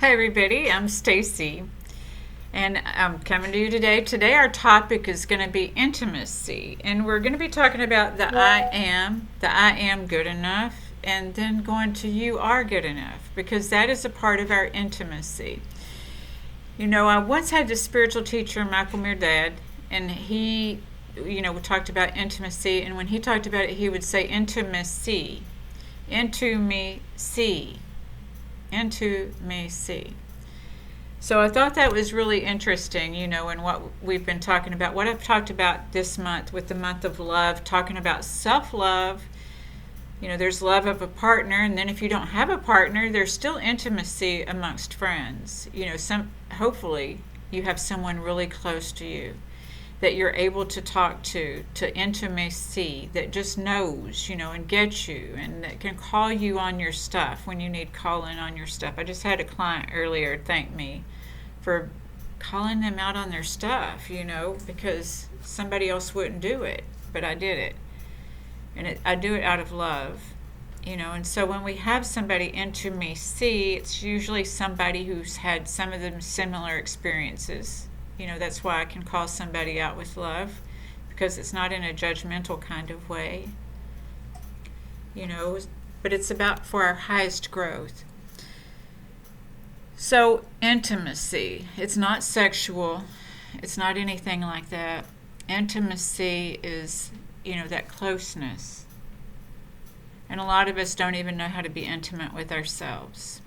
Hey everybody, I'm Stacy, and I'm coming to you today. Today our topic is going to be intimacy, and we're going to be talking about the I am good enough, and then going to you are good enough, because that is a part of our intimacy. I once had this spiritual teacher, Michael Mirdad, and we talked about intimacy, and when he talked about it, he would say intimacy, into me see, into me see. So I thought that was really interesting, in what we've been talking about. What I've talked about this month with the month of love, talking about self love. There's love of a partner, and then if you don't have a partner, there's still intimacy amongst friends. Hopefully you have someone really close to you that you're able to talk to intimacy, that just knows, and gets you, and that can call you on your stuff when you need calling on your stuff. I just had a client earlier thank me for calling them out on their stuff, because somebody else wouldn't do it, but I did it. And I do it out of love, and so when we have somebody intimacy, it's usually somebody who's had some of the similar experiences. That's why I can call somebody out with love, because it's not in a judgmental kind of way, but it's about for our highest growth. So, intimacy, it's not sexual, it's not anything like that. Intimacy is, that closeness. And a lot of us don't even know how to be intimate with ourselves.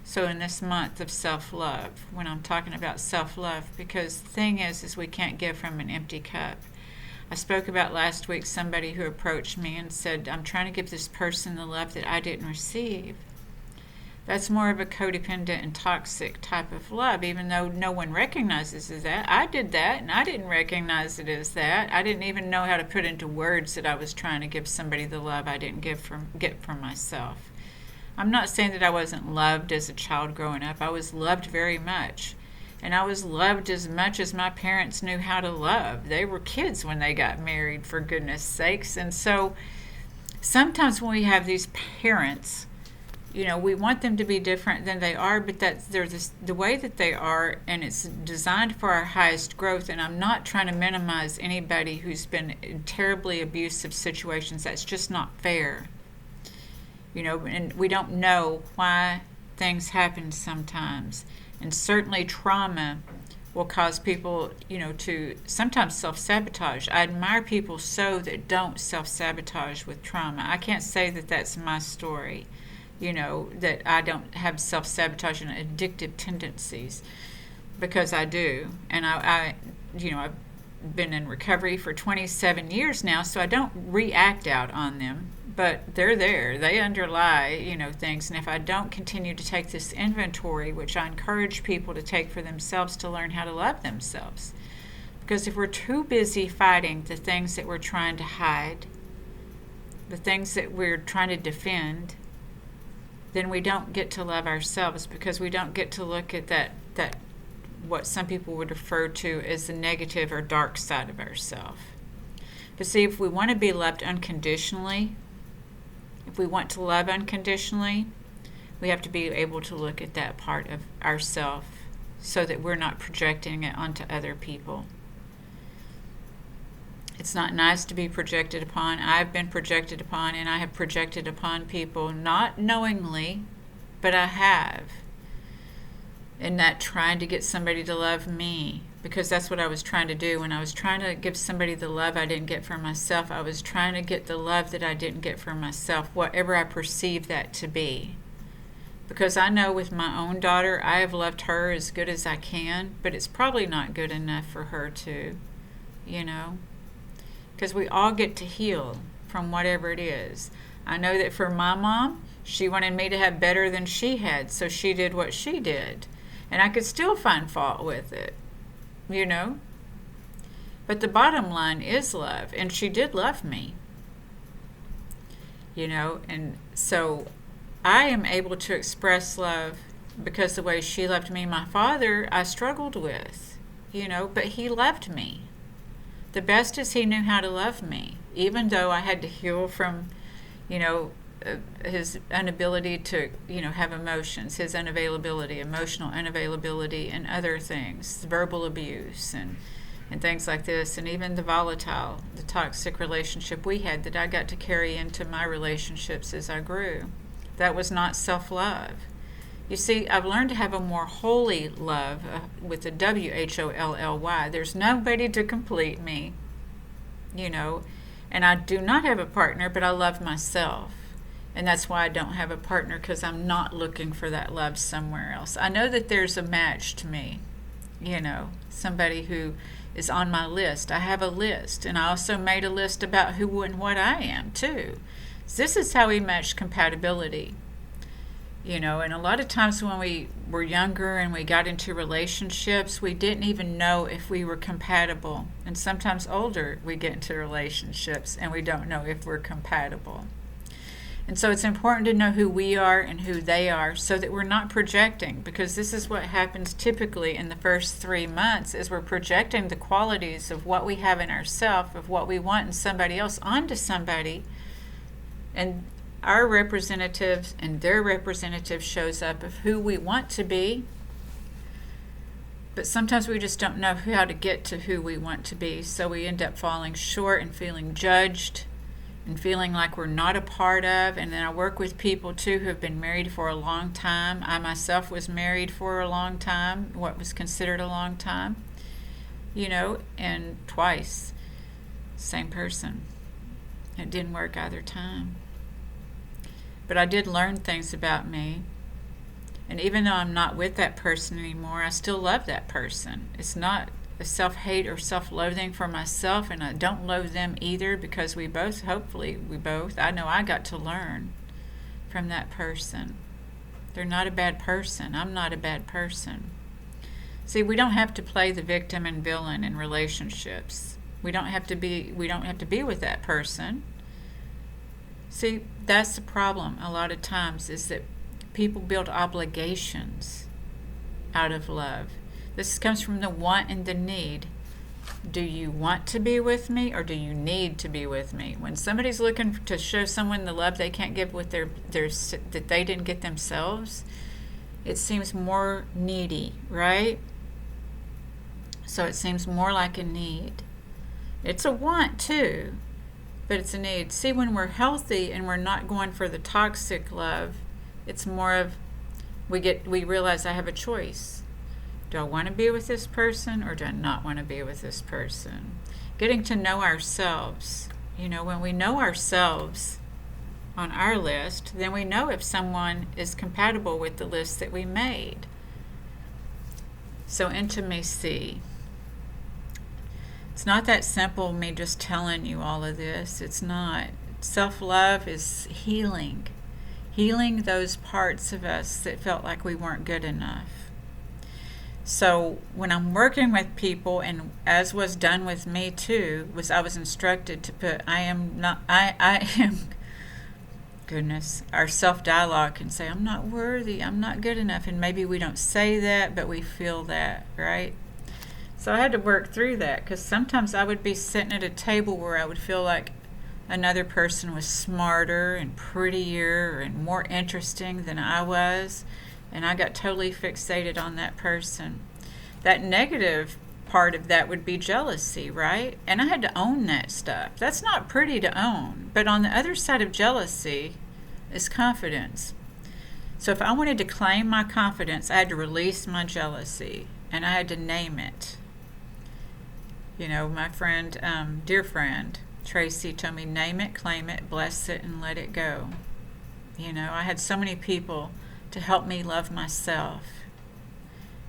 So in this month of self-love, when I'm talking about self-love, because the thing is we can't give from an empty cup. I spoke about last week somebody who approached me and said, I'm trying to give this person the love that I didn't receive. That's more of a codependent and toxic type of love, even though no one recognizes it as that. I did that, and I didn't recognize it as that. I didn't even know how to put into words that I was trying to give somebody the love I didn't get from myself. I'm not saying that I wasn't loved as a child growing up. I was loved very much. And I was loved as much as my parents knew how to love. They were kids when they got married, for goodness sakes. And so sometimes when we have these parents, we want them to be different than they are, but they're the way that they are, and it's designed for our highest growth. And I'm not trying to minimize anybody who's been in terribly abusive situations. That's just not fair. And we don't know why things happen sometimes. And certainly trauma will cause people, to sometimes self-sabotage. I admire people that don't self-sabotage with trauma. I can't say that that's my story, that I don't have self-sabotage and addictive tendencies, because I do. And I've been in recovery for 27 years now, so I don't react out on them. But they're there. They underlie, things. And if I don't continue to take this inventory, which I encourage people to take for themselves to learn how to love themselves. Because if we're too busy fighting the things that we're trying to hide, the things that we're trying to defend, then we don't get to love ourselves, because we don't get to look at that what some people would refer to as the negative or dark side of ourselves. But see, if we want to be loved unconditionally, if we want to love unconditionally, we have to be able to look at that part of ourselves so that we're not projecting it onto other people. It's not nice to be projected upon. I've been projected upon, and I have projected upon people, not knowingly, but I have. In that trying to get somebody to love me, because that's what I was trying to do. When I was trying to give somebody the love I didn't get for myself, I was trying to get the love that I didn't get for myself, whatever I perceive that to be. Because I know with my own daughter, I have loved her as good as I can, but it's probably not good enough for her to, because we all get to heal from whatever it is. I know that for my mom, she wanted me to have better than she had, so she did what she did. And I could still find fault with it, But the bottom line is love, and she did love me, And so I am able to express love because the way she loved me. My father, I struggled with, but he loved me the best as he knew how to love me, even though I had to heal from, his inability to, have emotions, his unavailability, emotional unavailability, and other things, verbal abuse, and things like this, and even the toxic relationship we had that I got to carry into my relationships as I grew. That was not self-love. You see, I've learned to have a more holy love with a WHOLLY. There's nobody to complete me, and I do not have a partner, but I love myself. And that's why I don't have a partner, because I'm not looking for that love somewhere else. I know that there's a match to me, somebody who is on my list. I have a list, and I also made a list about who and what I am, too. So this is how we match compatibility. And a lot of times when we were younger and we got into relationships, we didn't even know if we were compatible. And sometimes older, we get into relationships and we don't know if we're compatible. And so it's important to know who we are and who they are so that we're not projecting, because this is what happens typically in the first 3 months, is we're projecting the qualities of what we have in ourselves, of what we want in somebody else, onto somebody. And our representatives and their representative shows up of who we want to be, but sometimes we just don't know how to get to who we want to be, so we end up falling short and feeling judged and feeling like we're not a part of. And then I work with people too who have been married for a long time. I myself was married for a long time, what was considered a long time, and twice, same person. It didn't work either time. But I did learn things about me. And even though I'm not with that person anymore, I still love that person. It's not a self-hate or self-loathing for myself, and I don't loathe them either, because I know I got to learn from that person. They're not a bad person. I'm not a bad person. See, we don't have to play the victim and villain in relationships. We don't have to be with that person. See, that's the problem a lot of times, is that people build obligations out of love. This comes from the want and the need. Do you want to be with me, or do you need to be with me? When somebody's looking to show someone the love they can't give with that they didn't get themselves, it seems more needy, right? So it seems more like a need. It's a want too, but it's a need. See, when we're healthy and we're not going for the toxic love, it's more of we realize I have a choice. Do I want to be with this person, or do I not want to be with this person? Getting to know ourselves. When we know ourselves on our list, then we know if someone is compatible with the list that we made. So intimacy. It's not that simple, me just telling you all of this. It's not. Self-love is healing. Healing those parts of us that felt like we weren't good enough. So when I'm working with people, and as was done with me too, I was instructed to put, I am, goodness, our self-dialogue can say, I'm not worthy, I'm not good enough. And maybe we don't say that, but we feel that, right? So I had to work through that, because sometimes I would be sitting at a table where I would feel like another person was smarter and prettier and more interesting than I was. And I got totally fixated on that person. That negative part of that would be jealousy, right? And I had to own that stuff. That's not pretty to own. But on the other side of jealousy is confidence. So if I wanted to claim my confidence, I had to release my jealousy, and I had to name it. My friend, dear friend, Tracy, told me, name it, claim it, bless it, and let it go. I had so many people to help me love myself,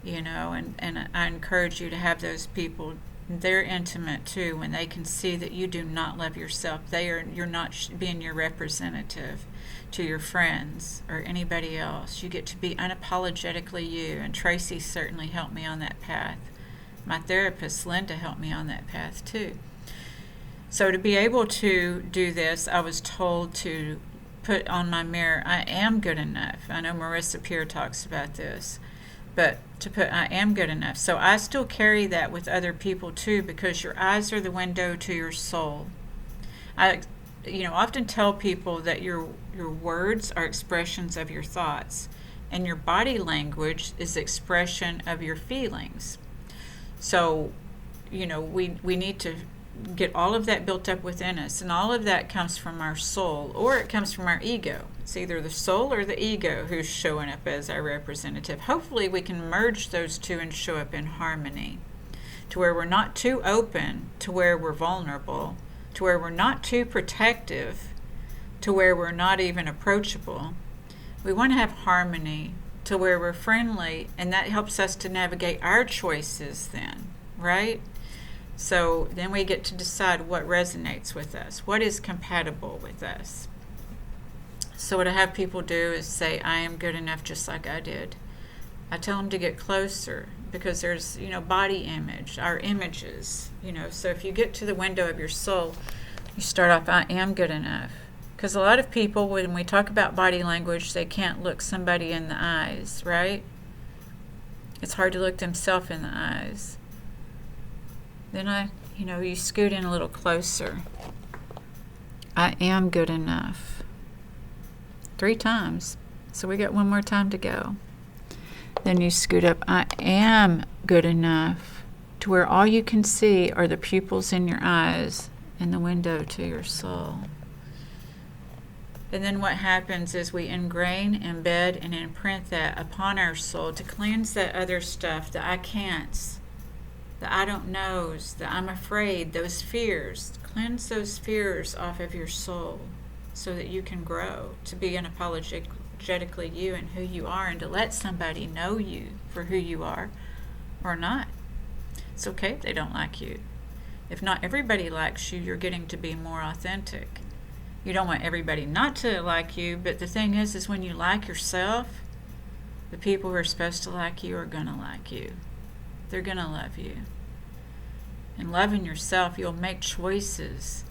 and I encourage you to have those people. They're intimate too, when they can see that you do not love yourself. You're not being your representative to your friends or anybody else. You get to be unapologetically you, and Tracy certainly helped me on that path. My therapist, Linda, helped me on that path too. So to be able to do this, I was told to put on my mirror, I am good enough. I know Marissa Peer talks about this, but to put, I am good enough. So I still carry that with other people too, because your eyes are the window to your soul. I often tell people that your words are expressions of your thoughts, and your body language is expression of your feelings. So, we need to get all of that built up within us, and all of that comes from our soul, or it comes from our ego. It's either the soul or the ego who's showing up as our representative. Hopefully we can merge those two and show up in harmony, to where we're not too open, to where we're vulnerable, to where we're not too protective, to where we're not even approachable. We want to have harmony to where we're friendly, and that helps us to navigate our choices then, right? So then we get to decide what resonates with us, what is compatible with us. So what I have people do is say, I am good enough just like I did. I tell them to get closer, because there's, body image, our images, So if you get to the window of your soul, you start off, I am good enough. Because a lot of people, when we talk about body language, they can't look somebody in the eyes, right? It's hard to look themselves in the eyes. Then you scoot in a little closer. I am good enough. 3 times. So we got one more time to go. Then you scoot up, I am good enough, to where all you can see are the pupils in your eyes and the window to your soul. And then what happens is we ingrain, embed, and imprint that upon our soul to cleanse that other stuff, the I can'ts, the I don't knows, the I'm afraid, those fears. Cleanse those fears off of your soul so that you can grow to be unapologetically you and who you are, and to let somebody know you for who you are or not. It's okay if they don't like you. If not everybody likes you, you're getting to be more authentic. You don't want everybody not to like you, but the thing is when you like yourself, the people who are supposed to like you are going to like you. They're going to love you. And loving yourself, you'll make choices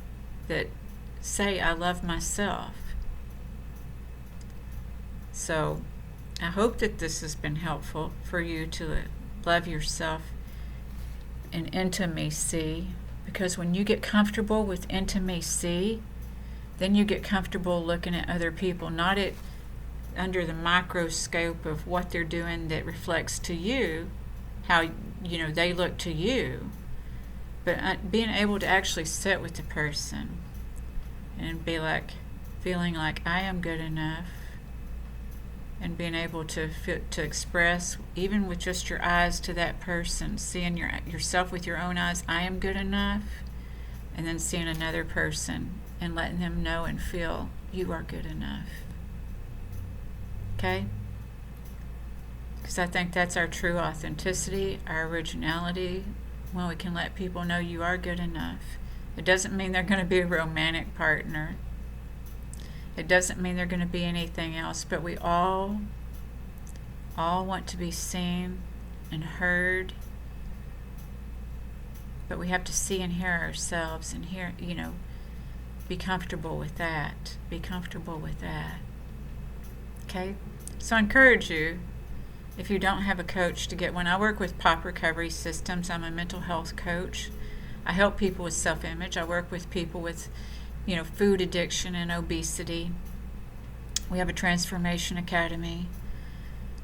that say, I love myself. So I hope that this has been helpful for you to love yourself in intimacy, because when you get comfortable with intimacy, then you get comfortable looking at other people, not under the microscope of what they're doing that reflects to you, how they look to you, but being able to actually sit with the person and be like, feeling like I am good enough, and being able to express, even with just your eyes to that person, seeing yourself with your own eyes, I am good enough, and then seeing another person and letting them know and feel you are good enough. Okay? Because I think that's our true authenticity, our originality, when we can let people know you are good enough. It doesn't mean they're going to be a romantic partner. It doesn't mean they're going to be anything else, but we all want to be seen and heard. But we have to see and hear ourselves and hear, be comfortable with that. Be comfortable with that. Okay? So I encourage you, if you don't have a coach, to get one. I work with Pop Recovery Systems. I'm a mental health coach. I help people with self-image. I work with people with, food addiction and obesity. We have a transformation academy.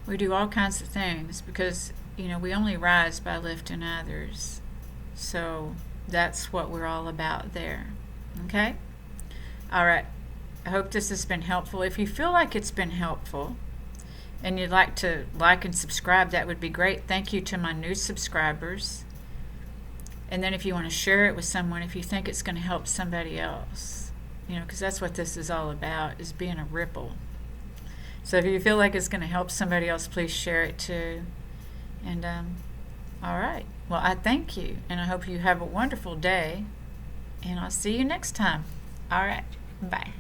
We do all kinds of things because, we only rise by lifting others. So that's what we're all about there. Okay? All right. I hope this has been helpful. If you feel like it's been helpful and you'd like to like and subscribe, that would be great. Thank you to my new subscribers. And then if you want to share it with someone, if you think it's going to help somebody else, because that's what this is all about, is being a ripple. So if you feel like it's going to help somebody else, please share it too. And all right. Well, I thank you, and I hope you have a wonderful day, and I'll see you next time. All right. Bye.